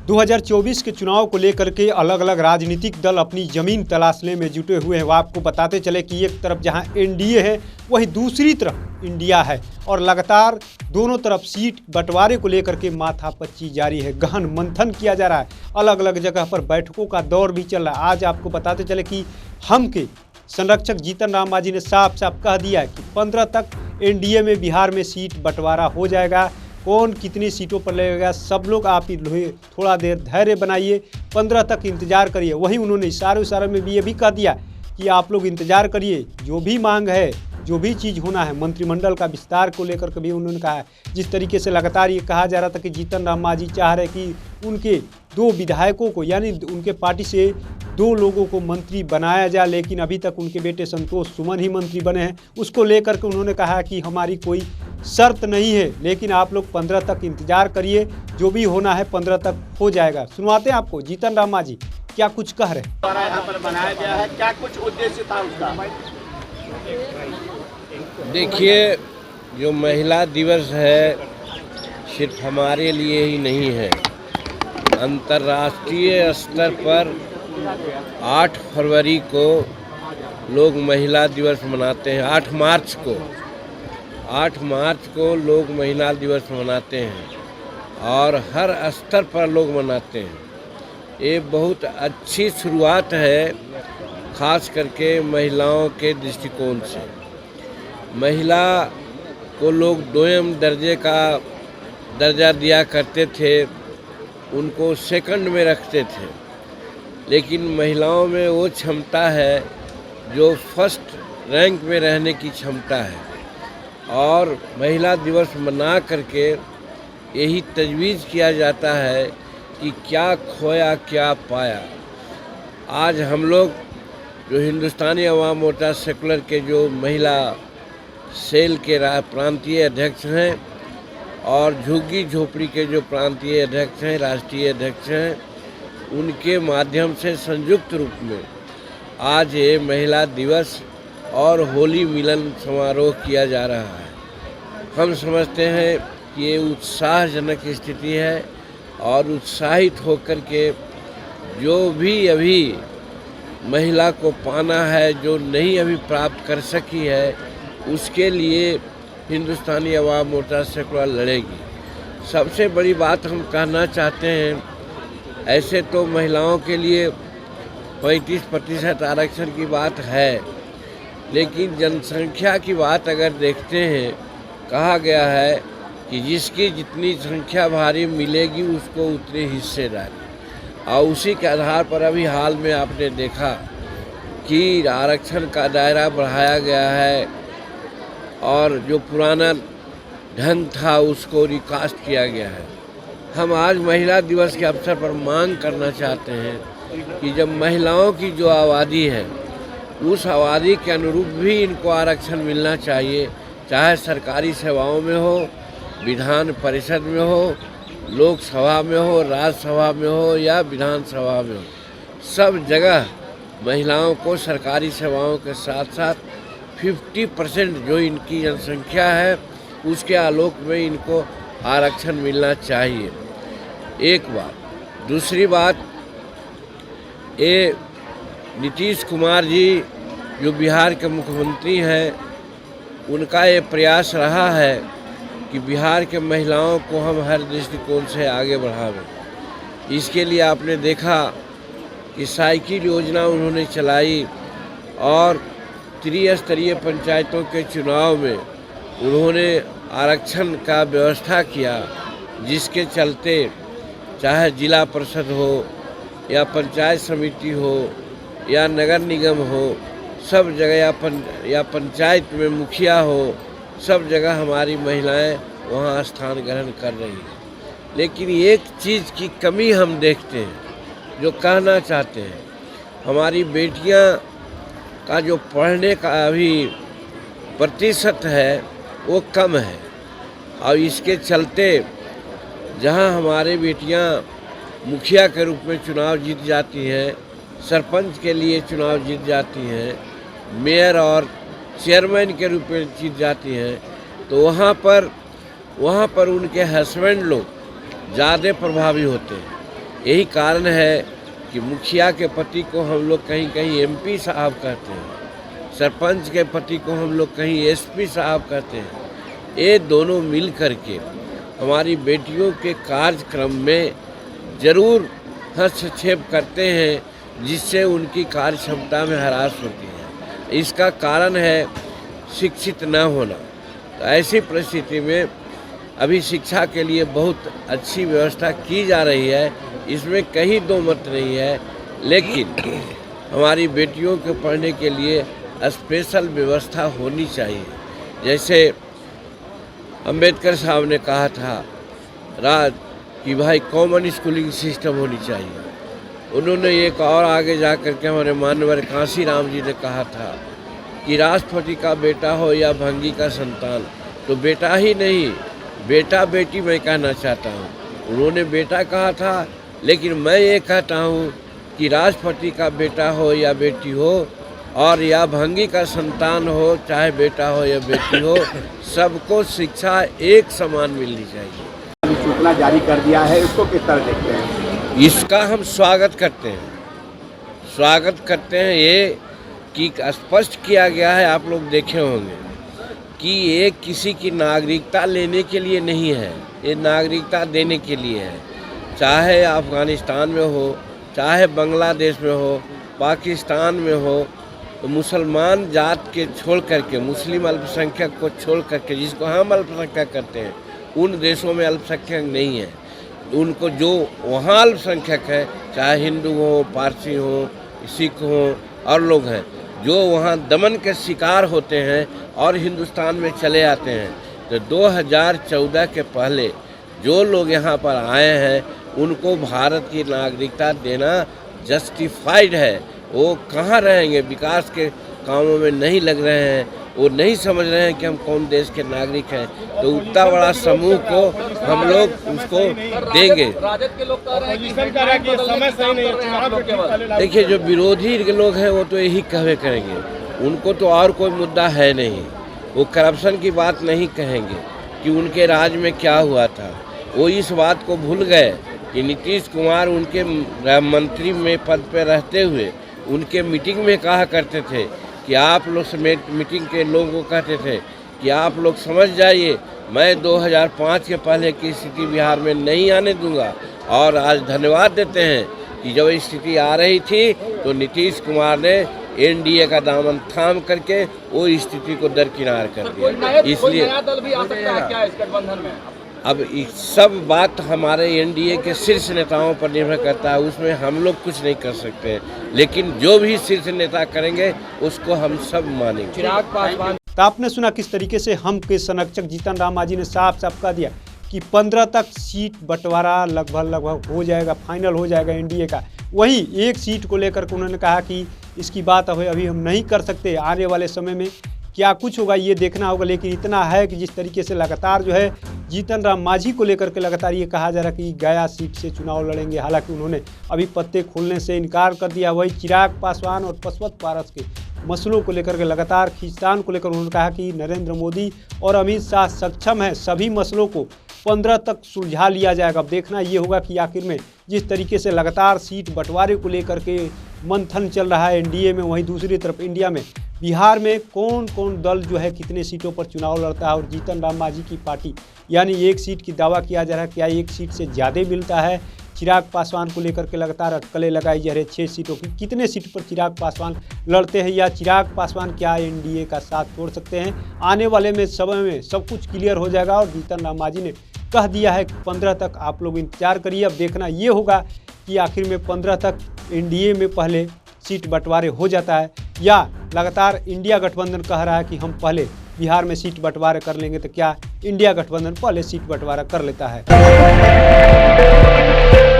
2024 के चुनाव को लेकर के अलग अलग राजनीतिक दल अपनी जमीन तलाशने में जुटे हुए हैं। वो आपको बताते चले कि एक तरफ जहां एनडीए है वहीं दूसरी तरफ इंडिया है और लगातार दोनों तरफ सीट बंटवारे को लेकर के माथापच्ची जारी है, गहन मंथन किया जा रहा है। अलग अलग जगह पर बैठकों का दौर भी चल रहा है। आज आपको बताते चले कि हम के संरक्षक जीतन राम मांझी ने साफ साफ कह दिया है कि 15 तक एनडीए में बिहार में सीट बंटवारा हो जाएगा। कौन कितनी सीटों पर लगेगा, सब लोग आप थोड़ा देर धैर्य बनाइए, 15 तक इंतजार करिए। वहीं उन्होंने इशारे में भी ये भी कह दिया कि आप लोग इंतजार करिए, जो भी मांग है, जो भी चीज़ होना है, मंत्रिमंडल का विस्तार को लेकर के भी उन्होंने कहा है। जिस तरीके से लगातार ये कहा जा रहा था कि जीतन राम मांझी चाह रहे कि उनके 2 विधायकों को, यानी उनके पार्टी से 2 लोगों को मंत्री बनाया जाए, लेकिन अभी तक उनके बेटे संतोष सुमन ही मंत्री बने हैं। उसको लेकर के उन्होंने कहा कि हमारी कोई शर्त नहीं है, लेकिन आप लोग 15 तक इंतजार करिए, जो भी होना है 15 तक हो जाएगा। सुनवाते हैं आपको जीतन राम मांझी क्या कुछ कह रहे हैं। यहाँ पर बनाया गया है, क्या कुछ उद्देश्य था उसका? देखिए, जो महिला दिवस है सिर्फ हमारे लिए ही नहीं है, अंतर्राष्ट्रीय स्तर पर 8 फरवरी को लोग महिला दिवस मनाते हैं। 8 मार्च को लोग महिला दिवस मनाते हैं और हर स्तर पर लोग मनाते हैं। ये बहुत अच्छी शुरुआत है, खास करके महिलाओं के दृष्टिकोण से। महिला को लोग 2म दर्जे का दर्जा दिया करते थे, उनको सेकंड में रखते थे, लेकिन महिलाओं में वो क्षमता है जो फर्स्ट रैंक में रहने की क्षमता है। और महिला दिवस मना करके यही तजवीज़ किया जाता है कि क्या खोया क्या पाया। आज हम लोग जो हिंदुस्तानी अवाम मोर्चा सेकुलर के जो महिला सेल के प्रांतीय अध्यक्ष हैं और झुग्गी झोपड़ी के जो प्रांतीय अध्यक्ष हैं, राष्ट्रीय अध्यक्ष हैं, उनके माध्यम से संयुक्त रूप में आज ये महिला दिवस और होली मिलन समारोह किया जा रहा है। हम समझते हैं कि ये उत्साहजनक स्थिति है और उत्साहित होकर के जो भी अभी महिला को पाना है, जो नहीं अभी प्राप्त कर सकी है, उसके लिए हिंदुस्तानी अवाम मोर्चा सेकुलर लड़ेगी। सबसे बड़ी बात हम कहना चाहते हैं, ऐसे तो महिलाओं के लिए 35% आरक्षण की बात है, लेकिन जनसंख्या की बात अगर देखते हैं, कहा गया है कि जिसकी जितनी संख्या भारी मिलेगी उसको उतने हिस्सेदारी, और उसी के आधार पर अभी हाल में आपने देखा कि आरक्षण का दायरा बढ़ाया गया है और जो पुराना ढंग था उसको रिकास्ट किया गया है। हम आज महिला दिवस के अवसर पर मांग करना चाहते हैं कि जब महिलाओं की जो आबादी है, उस आबादी के अनुरूप भी इनको आरक्षण मिलना चाहिए, चाहे सरकारी सेवाओं में हो, विधान परिषद में हो, लोकसभा में हो, राज्यसभा में हो या विधानसभा में हो। सब जगह महिलाओं को सरकारी सेवाओं के साथ साथ 50% जो इनकी जनसंख्या है उसके आलोक में इनको आरक्षण मिलना चाहिए। एक बात। दूसरी बात, ये नीतीश कुमार जी जो बिहार के मुख्यमंत्री हैं, उनका ये प्रयास रहा है कि बिहार के महिलाओं को हम हर दृष्टिकोण से आगे बढ़ावें। इसके लिए आपने देखा कि साइकिल योजना उन्होंने चलाई और त्रिस्तरीय पंचायतों के चुनाव में उन्होंने आरक्षण का व्यवस्था किया, जिसके चलते चाहे जिला परिषद हो या पंचायत समिति हो या नगर निगम हो, सब जगह या पंचायत में मुखिया हो, सब जगह हमारी महिलाएं वहां स्थान ग्रहण कर रही हैं। लेकिन एक चीज़ की कमी हम देखते हैं, जो कहना चाहते हैं, हमारी बेटियां का जो पढ़ने का अभी प्रतिशत है वो कम है, और इसके चलते जहां हमारे बेटियां मुखिया के रूप में चुनाव जीत जाती हैं, सरपंच के लिए चुनाव जीत जाती हैं, मेयर और चेयरमैन के रूप में जीत जाती हैं, तो वहाँ पर वहाँ पर उनके हस्बैंड लोग ज़्यादा प्रभावी होते हैं। यही कारण है कि मुखिया के पति को हम लोग कहीं कहीं एमपी साहब कहते हैं, सरपंच के पति को हम लोग कहीं एसपी साहब कहते हैं। ये दोनों मिल करके हमारी बेटियों के कार्यक्रम में ज़रूर हस्तक्षेप करते हैं, जिससे उनकी कार्य क्षमता में ह्रास होती है। इसका कारण है शिक्षित न होना। तो ऐसी परिस्थिति में अभी शिक्षा के लिए बहुत अच्छी व्यवस्था की जा रही है, इसमें कहीं दो मत नहीं है, लेकिन हमारी बेटियों के पढ़ने के लिए स्पेशल व्यवस्था होनी चाहिए। जैसे अंबेडकर साहब ने कहा था कि भाई कॉमन स्कूलिंग सिस्टम होनी चाहिए। उन्होंने एक और आगे जा कर के हमारे मानवर कांसी राम जी ने कहा था कि राष्ट्रपति का बेटा हो या भंगी का संतान, तो बेटा ही नहीं बेटा बेटी मैं कहना चाहता हूँ। उन्होंने बेटा कहा था, लेकिन मैं ये कहता हूँ कि राष्ट्रपति का बेटा हो या बेटी हो, और या भंगी का संतान हो, चाहे बेटा हो या बेटी हो, सबको शिक्षा एक समान मिलनी चाहिए। सूचना जारी कर दिया है, इसको किस तरह देखते हैं? इसका हम स्वागत करते हैं। ये कि स्पष्ट किया गया है, आप लोग देखे होंगे कि ये किसी की नागरिकता लेने के लिए नहीं है, ये नागरिकता देने के लिए है। चाहे अफ़गानिस्तान में हो, चाहे बांग्लादेश में हो, पाकिस्तान में हो, तो मुसलमान जात के छोड़ करके, मुस्लिम अल्पसंख्यक को छोड़ करके, जिसको हम अल्पसंख्यक करते हैं, उन देशों में अल्पसंख्यक नहीं है। उनको जो वहाँ अल्पसंख्यक है, चाहे हिंदू हो, पारसी हो, सिख हो और लोग हैं, जो वहाँ दमन के शिकार होते हैं और हिंदुस्तान में चले आते हैं। तो 2014 के पहले जो लोग यहाँ पर आए हैं, उनको भारत की नागरिकता देना जस्टिफाइड है। वो कहाँ रहेंगे, विकास के कामों में नहीं लग रहे हैं, वो नहीं समझ रहे हैं कि हम कौन देश के नागरिक हैं। तो उतना बड़ा समूह को हम लोग उसको देंगे। देखिए, जो विरोधी लोग हैं वो तो यही कहवे करेंगे, उनको तो और कोई मुद्दा है नहीं। वो करप्शन की बात नहीं कहेंगे कि उनके राज में क्या हुआ था। वो इस बात को भूल गए कि नीतीश कुमार उनके मंत्री में पद पर रहते हुए उनके मीटिंग में कहा करते थे कि आप लोग समेत मीटिंग के लोगों को कहते थे कि आप लोग समझ जाइए, मैं 2005 के पहले की स्थिति बिहार में नहीं आने दूंगा। और आज धन्यवाद देते हैं कि जब स्थिति आ रही थी तो नीतीश कुमार ने एनडीए का दामन थाम करके वो स्थिति को दरकिनार कर दिया। इसलिए दल भी आ सकता है क्या इस गठबंधन में? अब सब बात हमारे एनडीए के शीर्ष नेताओं पर निर्भर करता है, उसमें हम लोग कुछ नहीं कर सकते, लेकिन जो भी शीर्ष नेता करेंगे उसको हम सब मानेंगे। चिराग पासवान, तो आपने सुना किस तरीके से हम के संरक्षक जीतन राम मांझी ने साफ साफ कह दिया कि 15 तक सीट बंटवारा लगभग हो जाएगा, फाइनल हो जाएगा एनडीए का। वहीं एक सीट को लेकर के उन्होंने कहा कि इसकी बात अभी हम नहीं कर सकते, आने वाले समय में क्या कुछ होगा ये देखना होगा। लेकिन इतना है कि जिस तरीके से लगातार जो है जीतन राम मांझी को लेकर के लगातार ये कहा जा रहा है कि गया सीट से चुनाव लड़ेंगे, हालांकि उन्होंने अभी पत्ते खोलने से इनकार कर दिया। वही चिराग पासवान और पशुपत पारस के मसलों को लेकर के लगातार खींचतान को लेकर उन्होंने कहा कि नरेंद्र मोदी और अमित शाह सक्षम है, सभी मसलों को 15 तक सुलझा लिया जाएगा। अब देखना ये होगा कि आखिर में जिस तरीके से लगातार सीट बंटवारे को लेकर के मंथन चल रहा है एनडीए में, वहीं दूसरी तरफ इंडिया में बिहार में कौन कौन दल जो है कितने सीटों पर चुनाव लड़ता है। और जीतन राम मांझी की पार्टी यानी एक सीट की दावा किया जा रहा है, क्या एक सीट से ज़्यादा मिलता है। चिराग पासवान को लेकर के लगातार अटकलें लगाई जा रही है 6 सीटों की, कितने सीट पर चिराग पासवान लड़ते हैं या चिराग पासवान क्या एनडीए का साथ छोड़ सकते हैं। आने वाले में समय में सब कुछ क्लियर हो जाएगा। और जीतन राम मांझी ने कह दिया है कि 15 तक आप लोग इंतजार करिए। अब देखना ये होगा कि आखिर में 15 तक एनडीए में पहले सीट बंटवारे हो जाता है या लगातार इंडिया गठबंधन कह रहा है कि हम पहले बिहार में सीट बंटवारा कर लेंगे, तो क्या इंडिया गठबंधन पहले सीट बंटवारा कर लेता है।